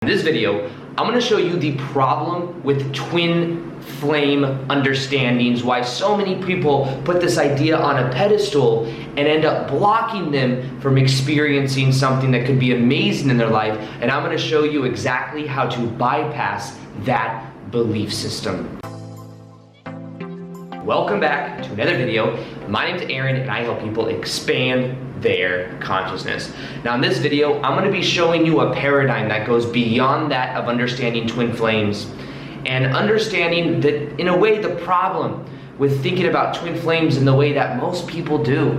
In this video, I'm going to show you the problem with twin flame understandings, why so many people put this idea on a pedestal and end up blocking them from experiencing something that could be amazing in their life. And I'm going to show you exactly how to bypass that belief system. Welcome back to another video. My name's Aaron and I help people expand their consciousness. Now in this video, I'm going to be showing you a paradigm that goes beyond that of understanding twin flames and understanding that, in a way, the problem with thinking about twin flames in the way that most people do.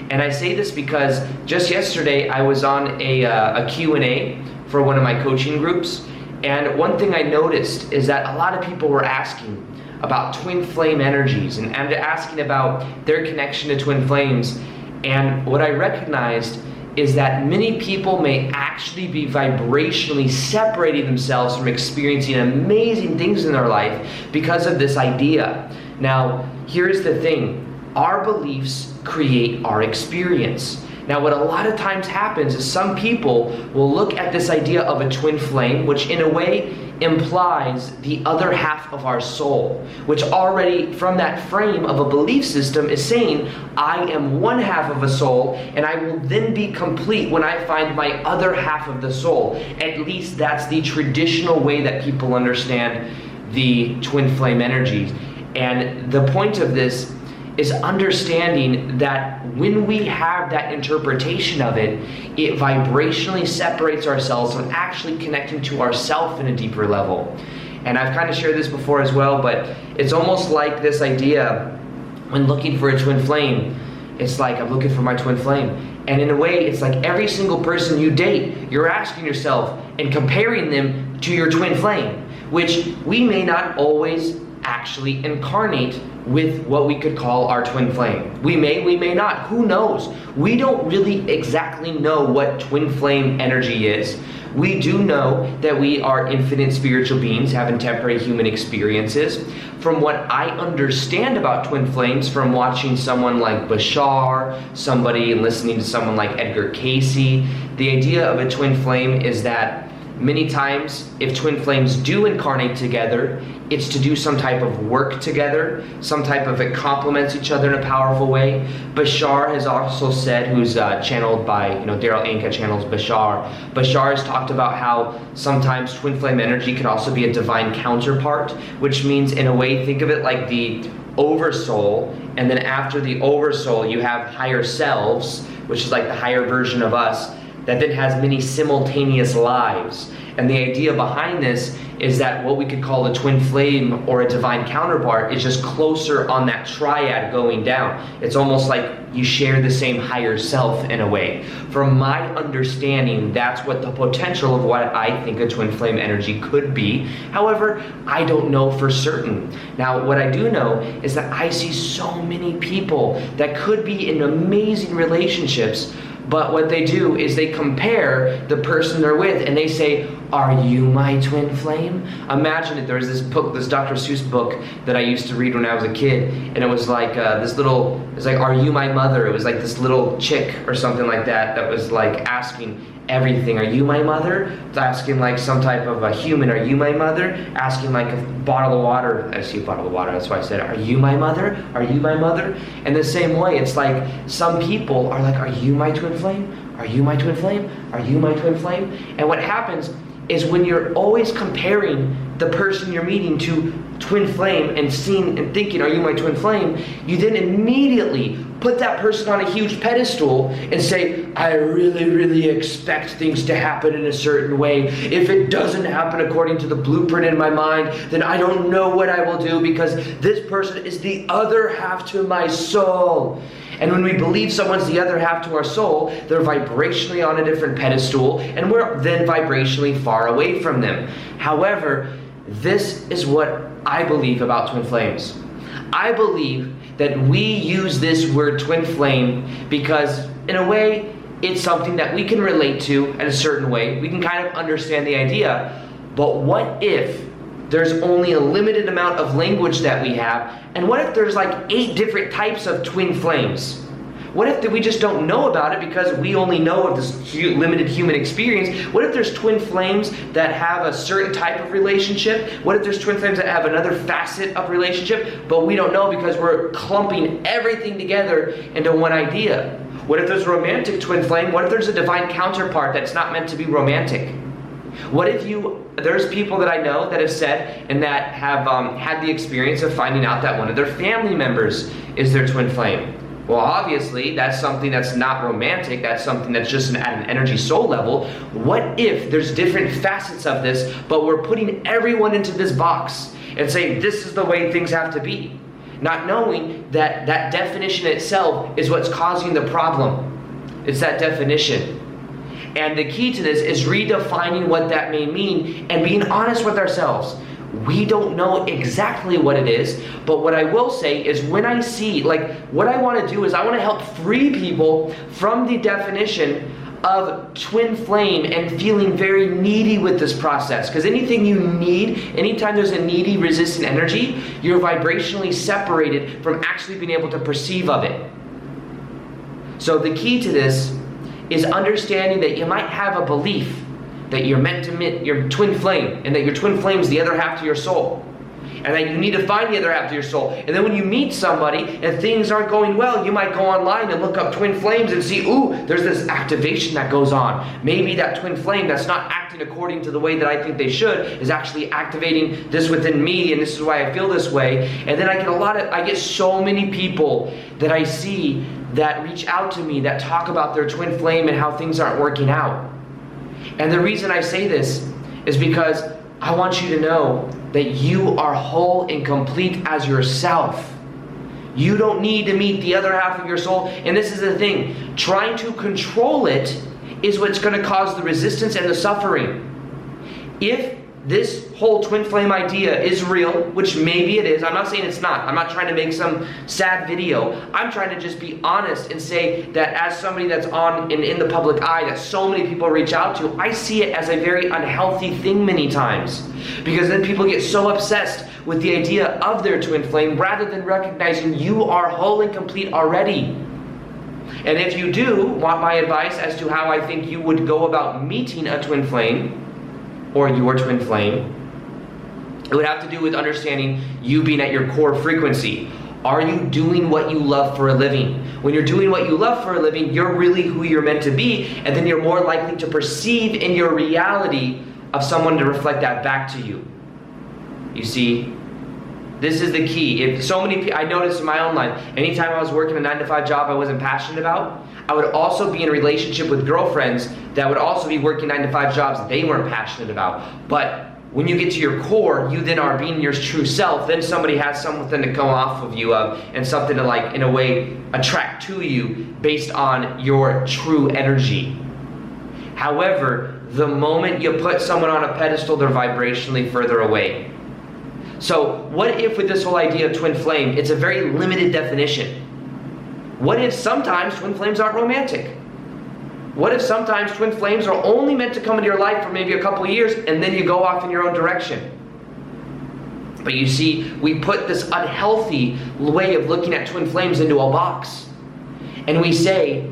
And I say this because just yesterday I was on a Q&A for one of my coaching groups, and one thing I noticed is that a lot of people were asking about twin flame energies and asking about their connection to twin flames. And what I recognized is that many people may actually be vibrationally separating themselves from experiencing amazing things in their life because of this idea. Now, here's the thing. Our beliefs create our experience. Now, what a lot of times happens is some people will look at this idea of a twin flame, which in a way implies the other half of our soul, which already from that frame of a belief system is saying, I am one half of a soul and I will then be complete when I find my other half of the soul. At least that's the traditional way that people understand the twin flame energies. And the point of this is understanding that when we have that interpretation of it, it vibrationally separates ourselves from actually connecting to ourself in a deeper level. And I've kind of shared this before as well, but it's almost like this idea when looking for a twin flame. It's like, I'm looking for my twin flame. And in a way, it's like every single person you date, you're asking yourself and comparing them to your twin flame, which we may not always actually incarnate with what we could call our twin flame. We may not, who knows? We don't really exactly know what twin flame energy is. We do know that we are infinite spiritual beings having temporary human experiences. From what I understand about twin flames from watching someone like Bashar, somebody and listening to someone like Edgar Casey, the idea of a twin flame is that many times, if twin flames do incarnate together, it's to do some type of work together, some type of it complements each other in a powerful way. Bashar has also said, who's channeled by, Daryl Anka channels Bashar. Bashar has talked about how sometimes twin flame energy can also be a divine counterpart, which means in a way, think of it like the oversoul, and then after the oversoul, you have higher selves, which is like the higher version of us, that then has many simultaneous lives. And the idea behind this is that what we could call a twin flame or a divine counterpart is just closer on that triad going down. It's almost like you share the same higher self in a way. From my understanding, that's what the potential of what I think a twin flame energy could be. However, I don't know for certain. Now, what I do know is that I see so many people that could be in amazing relationships, but what they do is they compare the person they're with and they say, are you my twin flame? Imagine it, there was this book, this Dr. Seuss book that I used to read when I was a kid, and it was like it's like, are you my mother? It was like this little chick or something like that that was like asking everything. Are you my mother? It's asking like some type of a human, are you my mother? Asking like a bottle of water. I see a bottle of water, that's why I said, are you my mother? Are you my mother? And the same way, it's like some people are like, are you my twin flame? Are you my twin flame? Are you my twin flame? And what happens is when you're always comparing the person you're meeting to twin flame and seeing and thinking, are you my twin flame? You then immediately put that person on a huge pedestal and say, I really expect things to happen in a certain way. If it doesn't happen according to the blueprint in my mind, then I don't know what I will do because this person is the other half to my soul. And when we believe someone's the other half to our soul, they're vibrationally on a different pedestal, and we're then vibrationally far away from them. However, this is what I believe about twin flames. I believe that we use this word twin flame because, in a way, it's something that we can relate to in a certain way. We can kind of understand the idea, but what if there's only a limited amount of language that we have, and what if there's like 8 different types of twin flames? What if we just don't know about it because we only know of this limited human experience? What if there's twin flames that have a certain type of relationship? What if there's twin flames that have another facet of relationship, but we don't know because we're clumping everything together into one idea? What if there's a romantic twin flame? What if there's a divine counterpart that's not meant to be romantic? What if there's people that I know that have said and that have had the experience of finding out that one of their family members is their twin flame? Well, obviously, that's something that's not romantic. That's something that's just at an energy soul level. What if there's different facets of this, but we're putting everyone into this box and saying this is the way things have to be, not knowing that that definition itself is what's causing the problem. It's that definition. And the key to this is redefining what that may mean and being honest with ourselves. We don't know exactly what it is, but what I will say is when I see, what I want to do is I want to help free people from the definition of twin flame and feeling very needy with this process. Because anything you need, anytime there's a needy, resistant energy, you're vibrationally separated from actually being able to perceive of it. So the key to this is understanding that you might have a belief that you're meant to meet your twin flame, and that your twin flame is the other half to your soul, and that you need to find the other half to your soul. And then when you meet somebody and things aren't going well, you might go online and look up twin flames and see, ooh, there's this activation that goes on. Maybe that twin flame that's not acting according to the way that I think they should is actually activating this within me, and this is why I feel this way. And then I get so many people that I see that reach out to me that talk about their twin flame and how things aren't working out. And the reason I say this is because I want you to know that you are whole and complete as yourself. You don't need to meet the other half of your soul. And this is the thing, trying to control it is what's going to cause the resistance and the suffering. If this whole twin flame idea is real, which maybe it is, I'm not saying it's not. I'm not trying to make some sad video. I'm trying to just be honest and say that as somebody that's on in the public eye that so many people reach out to, I see it as a very unhealthy thing many times. Because then people get so obsessed with the idea of their twin flame rather than recognizing you are whole and complete already. And if you do want my advice as to how I think you would go about meeting a twin flame, or your twin flame, it would have to do with understanding you being at your core frequency. Are you doing what you love for a living? When you're doing what you love for a living, you're really who you're meant to be, and then you're more likely to perceive in your reality of someone to reflect that back to you. You see, this is the key. If so many people, I noticed in my own life, anytime I was working a 9-to-5 job I wasn't passionate about, I would also be in a relationship with girlfriends that would also be working 9-to-5 jobs they weren't passionate about. But when you get to your core, you then are being your true self. Then somebody has something to come off of you of, and something to in a way, attract to you based on your true energy. However, the moment you put someone on a pedestal, they're vibrationally further away. So what if with this whole idea of twin flame, it's a very limited definition? What if sometimes twin flames aren't romantic? What if sometimes twin flames are only meant to come into your life for maybe a couple of years and then you go off in your own direction? But you see, we put this unhealthy way of looking at twin flames into a box. And we say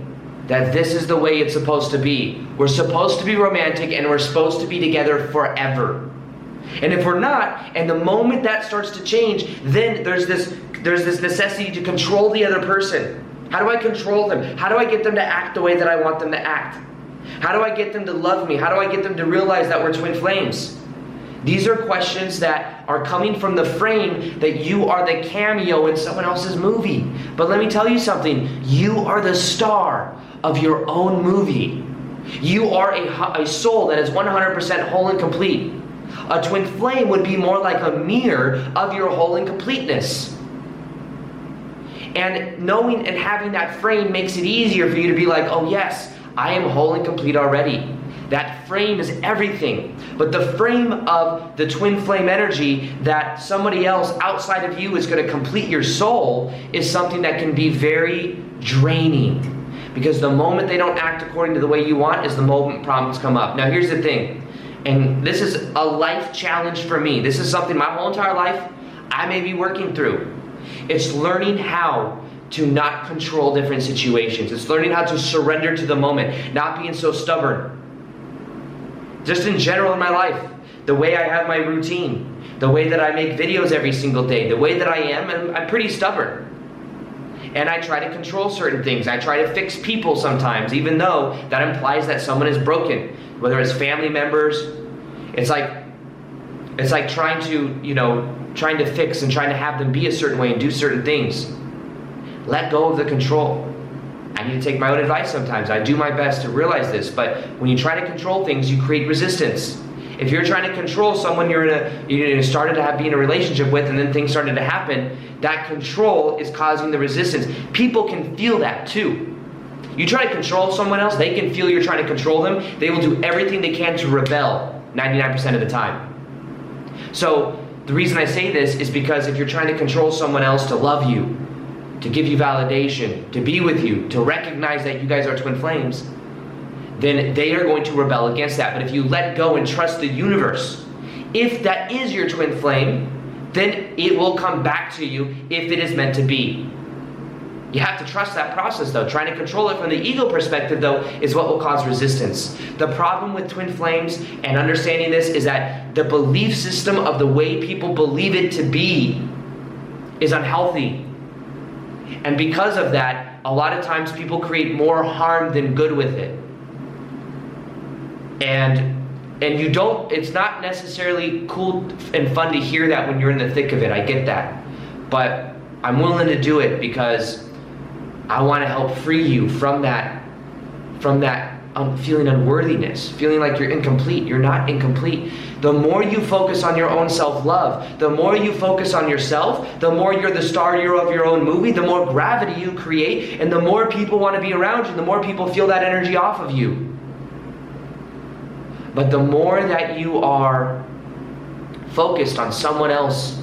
that this is the way it's supposed to be. We're supposed to be romantic and we're supposed to be together forever. And if we're not, and the moment that starts to change, then there's this necessity to control the other person. How do I control them? How do I get them to act the way that I want them to act? How do I get them to love me? How do I get them to realize that we're twin flames? These are questions that are coming from the frame that you are the cameo in someone else's movie. But let me tell you something. You are the star of your own movie. You are a soul that is 100% whole and complete. A twin flame would be more like a mirror of your whole and completeness. And knowing and having that frame makes it easier for you to be like, oh yes, I am whole and complete already. That frame is everything. But the frame of the twin flame energy that somebody else outside of you is going to complete your soul is something that can be very draining. Because the moment they don't act according to the way you want is the moment problems come up. Now here's the thing. And this is a life challenge for me. This is something my whole entire life I may be working through. It's learning how to not control different situations. It's learning how to surrender to the moment, not being so stubborn. Just in general in my life, the way I have my routine, the way that I make videos every single day, the way that I am, I'm pretty stubborn. And I try to control certain things. I try to fix people sometimes, even though that implies that someone is broken. Whether it's family members, it's like trying to fix and trying to have them be a certain way and do certain things. Let go of the control. I need to take my own advice sometimes. I do my best to realize this, but when you try to control things, you create resistance. If you're trying to control someone you started to be in a relationship with, and then things started to happen, that control is causing the resistance. People can feel that too. You try to control someone else, they can feel you're trying to control them. They will do everything they can to rebel 99% of the time. So the reason I say this is because if you're trying to control someone else to love you, to give you validation, to be with you, to recognize that you guys are twin flames, then they are going to rebel against that. But if you let go and trust the universe, if that is your twin flame, then it will come back to you if it is meant to be. You have to trust that process though. Trying to control it from the ego perspective though is what will cause resistance. The problem with twin flames and understanding this is that the belief system of the way people believe it to be is unhealthy. And because of that, a lot of times people create more harm than good with it. And it's not necessarily cool and fun to hear that when you're in the thick of it. I get that. But I'm willing to do it because I want to help free you from that feeling unworthiness, feeling like you're incomplete. You're not incomplete. The more you focus on your own self-love, the more you focus on yourself, the more you're the star hero of your own movie, the more gravity you create, and the more people want to be around you, the more people feel that energy off of you. But the more that you are focused on someone else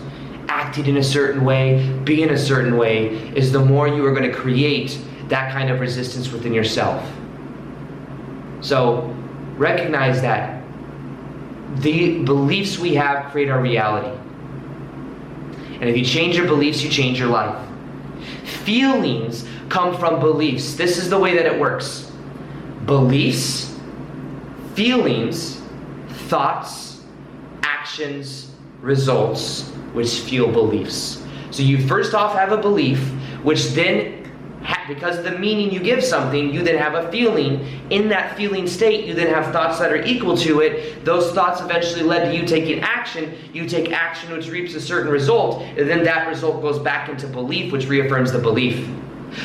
acting in a certain way, being a certain way, is the more you are going to create that kind of resistance within yourself. So recognize that the beliefs we have create our reality. And if you change your beliefs, you change your life. Feelings come from beliefs. This is the way that it works. Beliefs, feelings, thoughts, actions, results, which fuel beliefs. So you first off have a belief, which then, because of the meaning you give something, you then have a feeling. In that feeling state, you then have thoughts that are equal to it. Those thoughts eventually led to you taking action. You take action, which reaps a certain result, and then that result goes back into belief, which reaffirms the belief.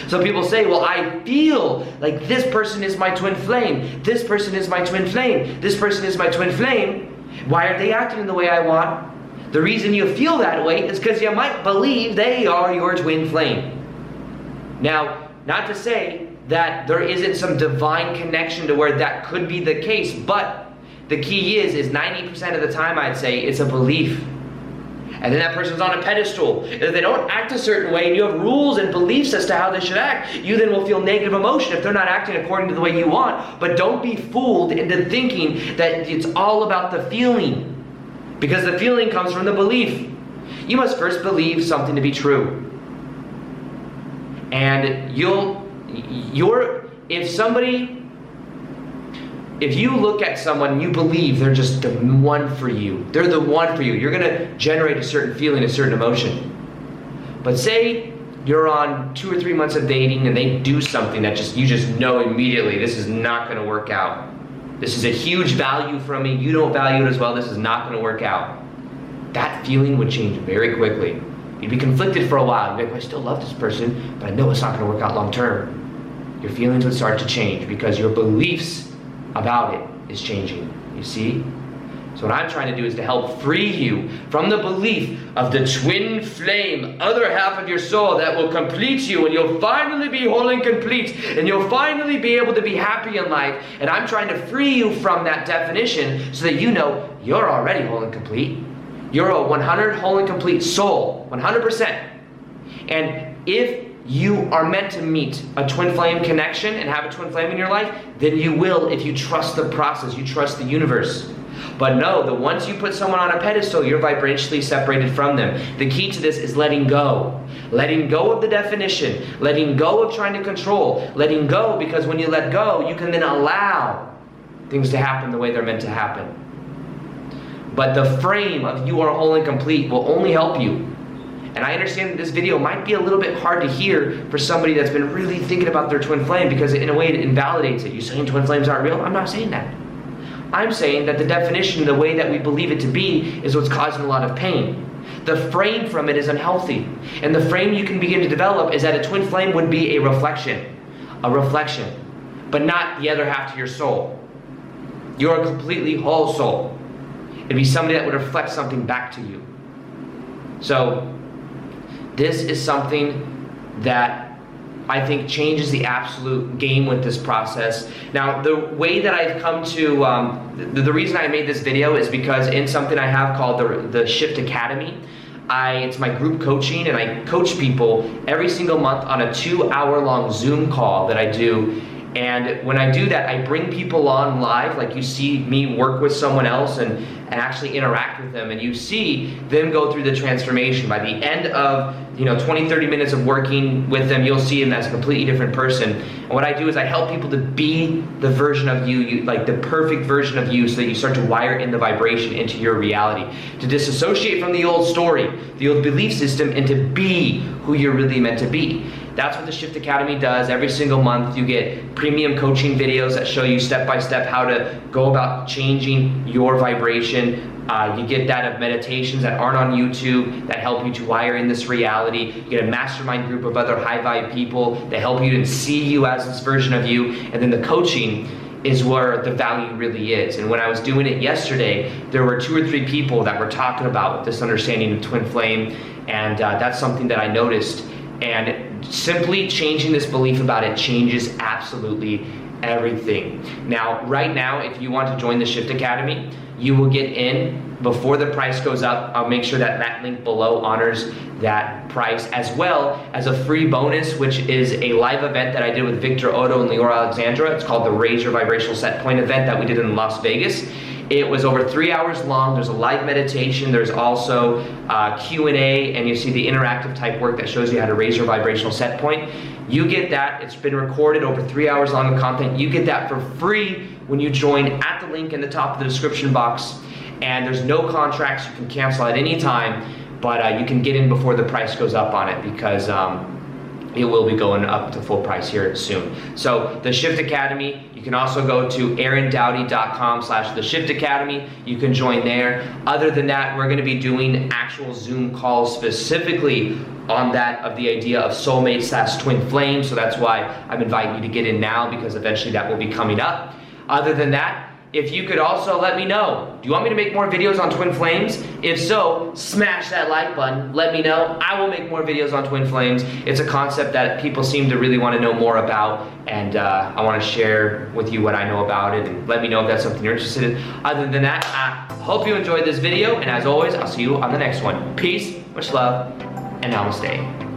So people say, well, I feel like this person is my twin flame. This person is my twin flame. This person is my twin flame. Why are they acting in the way I want? The reason you feel that way is because you might believe they are your twin flame. Now, not to say that there isn't some divine connection to where that could be the case, but the key is 90% of the time I'd say it's a belief. And then that person's on a pedestal. If they don't act a certain way and you have rules and beliefs as to how they should act, you then will feel negative emotion if they're not acting according to the way you want. But don't be fooled into thinking that it's all about the feeling, because the feeling comes from the belief. You must first believe something to be true. And if you look at someone and you believe they're just the one for you, they're the one for you, you're going to generate a certain feeling, a certain emotion. But say you're on 2 or 3 months of dating and they do something that you just know immediately, this is not going to work out. This is a huge value from me, you don't value it as well, this is not going to work out. That feeling would change very quickly. You'd be conflicted for a while. You'd be like, I still love this person, but I know it's not going to work out long term. Your feelings would start to change because your beliefs about it is changing. You see? So what I'm trying to do is to help free you from the belief of the twin flame, other half of your soul that will complete you, and you'll finally be whole and complete, and you'll finally be able to be happy in life. And I'm trying to free you from that definition so that you know you're already whole and complete. You're a 100 whole and complete soul, 100%. And if you are meant to meet a twin flame connection and have a twin flame in your life, then you will if you trust the process, you trust the universe. But no, once you put someone on a pedestal, you're vibrationally separated from them. The key to this is letting go. Letting go of the definition, letting go of trying to control, letting go, because when you let go, you can then allow things to happen the way they're meant to happen. But the frame of you are whole and complete will only help you. And I understand that this video might be a little bit hard to hear for somebody that's been really thinking about their twin flame, because in a way it invalidates it. You saying twin flames aren't real? I'm not saying that. I'm saying that the definition, the way that we believe it to be, is what's causing a lot of pain. The frame from it is unhealthy. And the frame you can begin to develop is that a twin flame would be a reflection, but not the other half to your soul. You're a completely whole soul. It'd be somebody that would reflect something back to you. So, this is something that I think changes the absolute game with this process. Now, the way that I've come to, the reason I made this video is because in something I have called the Shift Academy, it's my group coaching, and I coach people every single month on a 2-hour-long Zoom call that I do. And when I do that, I bring people on live, like you see me work with someone else and actually interact with them, and you see them go through the transformation. By the end of 20-30 minutes of working with them, you'll see them as a completely different person. And what I do is I help people to be the version of you, like the perfect version of you, so that you start to wire in the vibration into your reality, to disassociate from the old story, the old belief system, and to be who you're really meant to be. That's what the Shift Academy does. Every single month you get premium coaching videos that show you step by step how to go about changing your vibration. You get that of meditations that aren't on YouTube that help you to wire in this reality. You get a mastermind group of other high vibe people that help you to see you as this version of you. And then the coaching is where the value really is. And when I was doing it yesterday, there were 2 or 3 people that were talking about this understanding of twin flame, and that's something that I noticed. And simply changing this belief about it changes absolutely everything. Now, right now, if you want to join the Shift Academy, you will get in before the price goes up. I'll make sure that link below honors that price, as well as a free bonus, which is a live event that I did with Victor Otto and Leora Alexandra. It's called the Raise Your Vibrational Set Point event that we did in Las Vegas. It was over 3 hours long. There's a live meditation. There's also Q&A, and you see the interactive type work that shows you how to raise your vibrational set point. You get that. It's been recorded over 3 hours long of content. You get that for free when you join at the link in the top of the description box. And there's no contracts. You can cancel at any time, but you can get in before the price goes up on it, because it will be going up to full price here soon. So the Shift Academy, you can also go to aarondoughty.com/the Shift Academy. You can join there. Other than that, we're gonna be doing actual Zoom calls specifically on that, of the idea of soulmates/twin flame. So that's why I'm inviting you to get in now, because eventually that will be coming up. Other than that, if you could also let me know, do you want me to make more videos on twin flames? If so, smash that like button, let me know. I will make more videos on twin flames. It's a concept that people seem to really want to know more about, and I want to share with you what I know about it, and let me know if that's something you're interested in. Other than that, I hope you enjoyed this video, and as always, I'll see you on the next one. Peace, much love, and namaste.